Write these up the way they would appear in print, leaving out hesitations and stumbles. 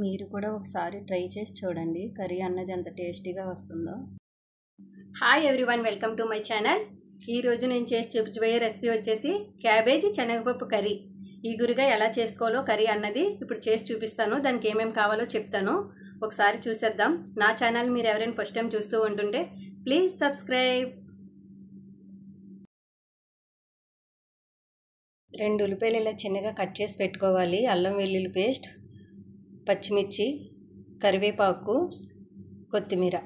మీరు కూడా ఒకసారి ట్రై చేసి చూడండి కర్రీ అన్నది ఎంత టేస్టీగా వస్తుందో. Hi everyone, welcome to my channel. ఈరోజు నేను చేసి చూపించబోయే రెసిపీ వచ్చేసి క్యాబేజీ శనగపప్పు కర్రీ. ఈగురుగా ఎలా చేసుకోవాలో కర్రీ అన్నది ఇప్పుడు చేసి చూపిస్తాను. దానికి ఏమేమి కావాలో చెప్తాను, ఒకసారి చూసేద్దాం. నా ఛానల్ మీరు ఎవరైనా ఫస్ట్ టైం చూస్తూ ఉంటుంటే ప్లీజ్ సబ్స్క్రైబ్. 2 ఉల్లిపాయలు ఇలా చిన్నగా కట్ చేసి పెట్టుకోవాలి. అల్లం వెల్లుల్లి పేస్ట్, పచ్చిమిర్చి, కరివేపాకు, కొత్తిమీర,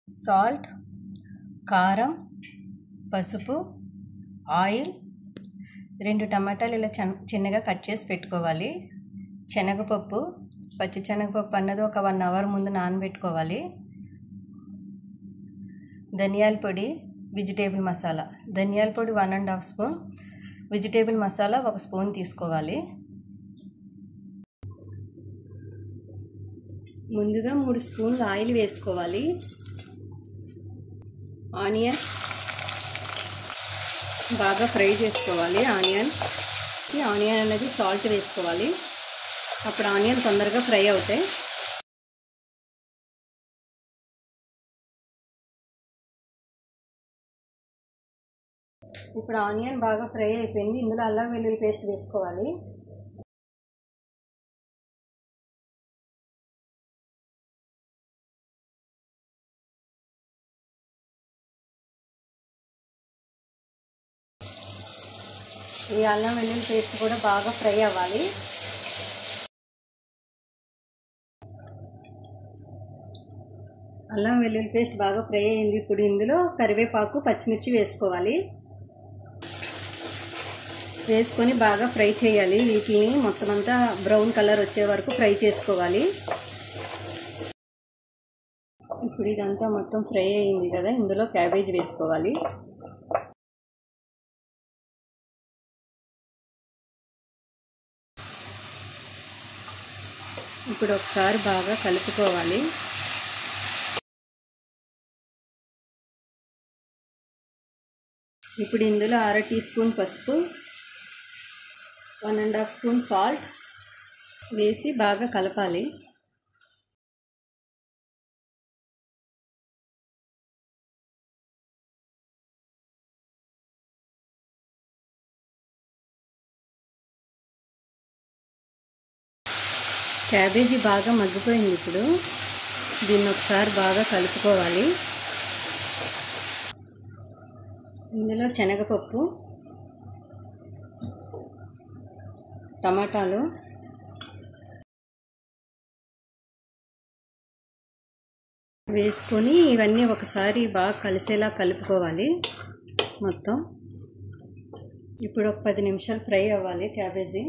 సాల్ట్, కారం, పసుపు, ఆయిల్, 2 టమాటాలు ఇలా చిన్నగా కట్ చేసి పెట్టుకోవాలి. శనగపప్పు, పచ్చి శనగపప్పు అన్నది ఒక 1 అవర్ ముందు నానబెట్టుకోవాలి. ధనియాల పొడి, వెజిటేబుల్ మసాలా, ధనియాల పొడి 1.5 స్పూన్, వెజిటేబుల్ మసాలా 1 స్పూన్ తీసుకోవాలి. ముందుగా 3 స్పూన్లు ఆయిల్ వేసుకోవాలి. ఆనియన్ బాగా ఫ్రై చేసుకోవాలి. ఆనియన్ అనేది సాల్ట్ వేసుకోవాలి. అప్పుడు ఆనియన్ తొందరగా ఫ్రై అవుతాయి. ఇప్పుడు ఆనియన్ బాగా ఫ్రై అయిపోయింది. ఇందులో అల్లం వెల్లుల్లి పేస్ట్ వేసుకోవాలి. ఈ అల్లం వెల్లుల్లి పేస్ట్ కూడా బాగా ఫ్రై అవ్వాలి. అల్లం వెల్లుల్లి పేస్ట్ బాగా ఫ్రై అయింది. ఇప్పుడు ఇందులో కరివేపాకు, పచ్చిమిర్చి వేసుకోవాలి. వేసుకొని బాగా ఫ్రై చేయాలి. వీటిని మొత్తం అంతా బ్రౌన్ కలర్ వచ్చే వరకు ఫ్రై చేసుకోవాలి. ఇప్పుడు ఇదంతా మొత్తం ఫ్రై అయింది కదా, ఇందులో క్యాబేజ్ వేసుకోవాలి. ఇప్పుడు ఒకసారి బాగా కలుపుకోవాలి. ఇప్పుడు ఇందులో 1/2 టీ స్పూన్ పసుపు, 1.5 స్పూన్ సాల్ట్ వేసి బాగా కలపాలి. క్యాబేజీ బాగా మగ్గిపోయింది. ఇప్పుడు దీన్ని ఒకసారి బాగా కలుపుకోవాలి. ఇందులో శనగపప్పు, టమాటాలు, వేసుకొని ఇవన్నీ ఒకసారి బాగా కలిసేలా కలుపుకోవాలి మొత్తం. ఇప్పుడు ఒక 10 నిమిషాలు ఫ్రై అవ్వాలి క్యాబేజీ.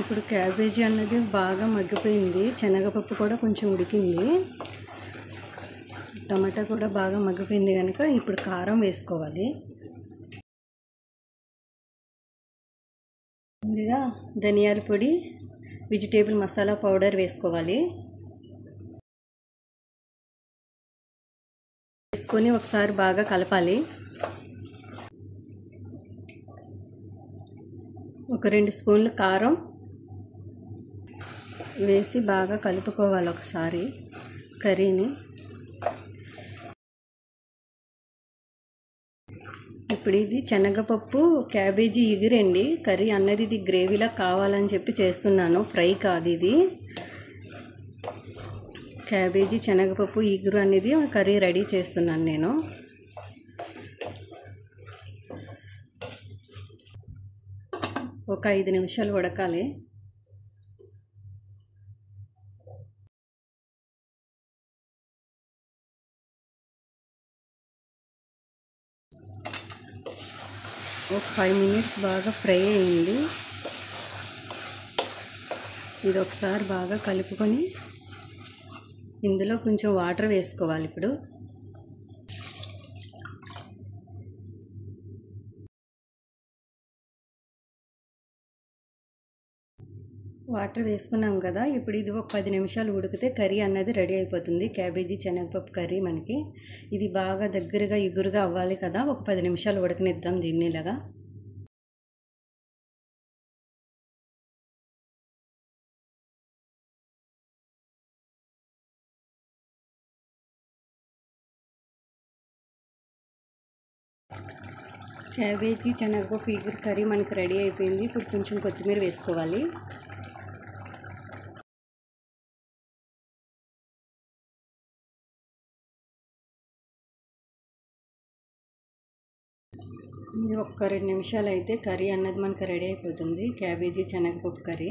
ఇప్పుడు క్యాబేజీ అన్నది బాగా మగ్గిపోయింది. శనగపప్పు కూడా కొంచెం ఉడికింది. టమాటా కూడా బాగా మగ్గిపోయింది కనుక ఇప్పుడు కారం వేసుకోవాలి. ముందుగా ధనియాల పొడి, వెజిటేబుల్ మసాలా పౌడర్ వేసుకోవాలి. వేసుకొని ఒకసారి బాగా కలపాలి. ఒక 2 స్పూన్లు కారం వేసి బాగా కలుపుకోవాలి ఒకసారి కర్రీని. ఇప్పుడు ఇది శనగపప్పు క్యాబేజీ ఎగురండి కర్రీ అన్నది. ఇది గ్రేవీలా కావాలని చెప్పి చేస్తున్నాను, ఫ్రై కాదు ఇది. క్యాబేజీ శనగపప్పు ఎగురు అనేది కర్రీ రెడీ చేస్తున్నాను నేను. ఒక 5 నిమిషాలు ఉడకాలి. ఒక 5 మినిట్స్ బాగా ఫ్రై అయింది. ఇది ఒకసారి బాగా కలుపుకొని ఇందులో కొంచెం వాటర్ వేసుకోవాలి. ఇప్పుడు వాటర్ వేసుకున్నాం కదా, ఇప్పుడు ఇది ఒక 10 నిమిషాలు ఉడికితే కర్రీ అన్నది రెడీ అయిపోతుంది. క్యాబేజీ శనగపప్పు కర్రీ మనకి ఇది బాగా దగ్గరగా ఇగురుగా అవ్వాలి కదా, ఒక 10 నిమిషాలు ఉడకనిద్దాం దీన్ని ఇలాగా. క్యాబేజీ శనగపప్పు ఇగురు కర్రీ మనకి రెడీ అయిపోయింది. ఇప్పుడు కొంచెం కొత్తిమీర వేసుకోవాలి. ఇది ఒక్క 2 నిమిషాలు అయితే కర్రీ అన్నది మనకి రెడీ అయిపోతుంది. క్యాబేజీ శనగపప్పు కర్రీ.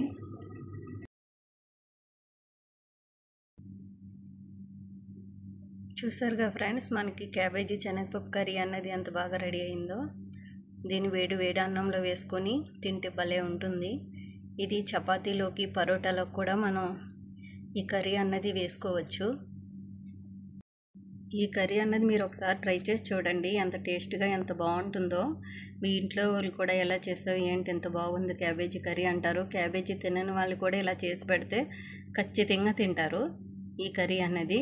చూసారుగా ఫ్రెండ్స్, మనకి క్యాబేజీ శనగపప్పు కర్రీ అన్నది ఎంత బాగా రెడీ అయిందో. దీన్ని వేడి వేడి అన్నంలో వేసుకొని తింటే భలే ఉంటుంది. ఇది చపాతీలోకి పరోటాలోకి కూడా మనం ఈ కర్రీ అన్నది వేసుకోవచ్చు. ఈ కర్రీ అన్నది మీరు ఒకసారి ట్రై చేసి చూడండి, ఎంత టేస్ట్గా ఎంత బాగుంటుందో. మీ ఇంట్లో వాళ్ళు కూడా ఎలా చేసావు ఏంటి ఎంత బాగుంది క్యాబేజీ కర్రీ అంటారు. క్యాబేజీ తినని వాళ్ళు కూడా ఇలా చేసి పెడితే ఖచ్చితంగా తింటారు ఈ కర్రీ అన్నది.